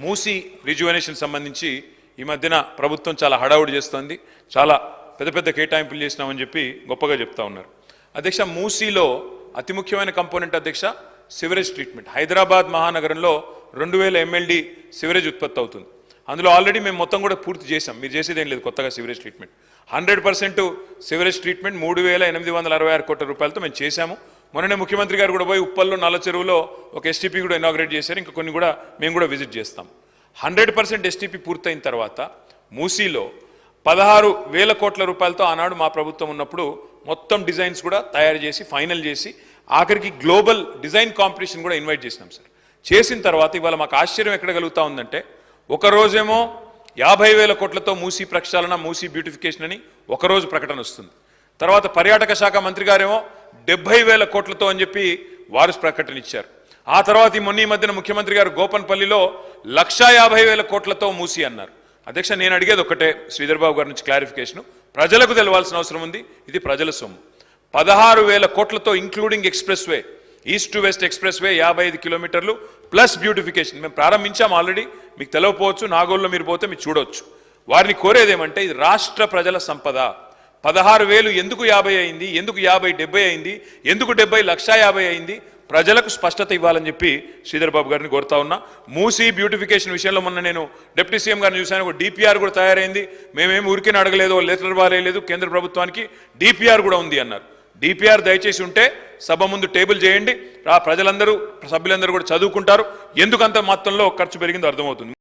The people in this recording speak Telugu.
మూసీ రిజువనేషన్ సంబంధించి ఈ మధ్యన ప్రభుత్వం చాలా హడావుడి చేస్తోంది, చాలా పెద్ద పెద్ద కేటాయింపులు చేసినామని చెప్పి గొప్పగా చెప్తా ఉన్నారు. అధ్యక్ష, మూసీలో అతి ముఖ్యమైన కంపోనెంట్ అధ్యక్ష సివరేజ్ ట్రీట్మెంట్. హైదరాబాద్ మహానగరంలో 2000 MLD సివరేజ్ ఉత్పత్తి అవుతుంది. అందులో ఆల్రెడీ మేము మొత్తం కూడా పూర్తి చేసాం. మీరు చేసేదేం లేదు కొత్తగా సివరేజ్ ట్రీట్మెంట్. 100% సివరేజ్ ట్రీట్మెంట్ 3866 కోట్ల రూపాయలతో మేము చేశాము. మొన్ననే ముఖ్యమంత్రి గారు కూడా పోయి ఉప్పల్లో నల్ల చెరువులో ఒక STP కూడా ఇనాగ్రేట్ చేశారు. ఇంకా కొన్ని కూడా మేము కూడా విజిట్ చేస్తాం. 100% STP పూర్తయిన తర్వాత మూసీలో 16,000 కోట్ల రూపాయలతో ఆనాడు మా ప్రభుత్వం ఉన్నప్పుడు మొత్తం డిజైన్స్ కూడా తయారు చేసి ఫైనల్ చేసి ఆఖరికి గ్లోబల్ డిజైన్ కాంపిటీషన్ కూడా ఇన్వైట్ చేసినాం సార్. చేసిన తర్వాత ఇవాళ మాకు ఆశ్చర్యం ఎక్కడ కలుగుతా ఉందంటే, ఒక రోజేమో 50,000 కోట్లతో మూసీ ప్రక్షాళన, మూసీ బ్యూటిఫికేషన్ అని ఒకరోజు ప్రకటన వస్తుంది. తర్వాత పర్యాటక శాఖ మంత్రి గారేమో 70,000 కోట్లతో అని చెప్పి వారు ప్రకటన ఇచ్చారు. ఆ తర్వాత ఈ మధ్యన ముఖ్యమంత్రి గారు గోపన్పల్లిలో 150,000 కోట్లతో మూసీ అన్నారు. అధ్యక్ష, నేను అడిగేది ఒక్కటే, శ్రీధర్ బాబు గారి నుంచి క్లారిఫికేషన్. ప్రజలకు తెలవాల్సిన అవసరం ఉంది, ఇది ప్రజల సొమ్ము. 16,000 కోట్లతో including express way, east to west express way 55 కిలోమీటర్లు ప్లస్ బ్యూటిఫికేషన్ మేము ప్రారంభించాం ఆల్రెడీ. మీకు తెలియకపోవచ్చు, నాగోల్లో మీరు పోతే మీరు చూడవచ్చు. వారిని కోరేదేమంటే, ఇది రాష్ట్ర ప్రజల సంపద. 16,000 ఎందుకు 50 అయింది, ఎందుకు 50 70 అయింది, ఎందుకు 70 150 అయింది, ప్రజలకు స్పష్టత ఇవ్వాలని చెప్పి శ్రీధర్ బాబు గారిని కోరుతా ఉన్నా. మూసీ బ్యూటిఫికేషన్ విషయంలో మొన్న నేను డిప్యూటీ సీఎం గారిని చూశాను. ఒక DPR కూడా తయారైంది. మేమేమి ఊరికే అడగలేదు, లెటర్ బారేయలేదు, కేంద్ర ప్రభుత్వానికి DPR కూడా ఉంది అన్నారు. DPR దయచేసి ఉంటే సభ ముందు టేబుల్ చేయండి, ప్రజలందరూ సభ్యులందరూ కూడా చదువుకుంటారు. ఎందుకంత మొత్తంలో ఖర్చు పెరిగిందో అర్థమవుతుంది.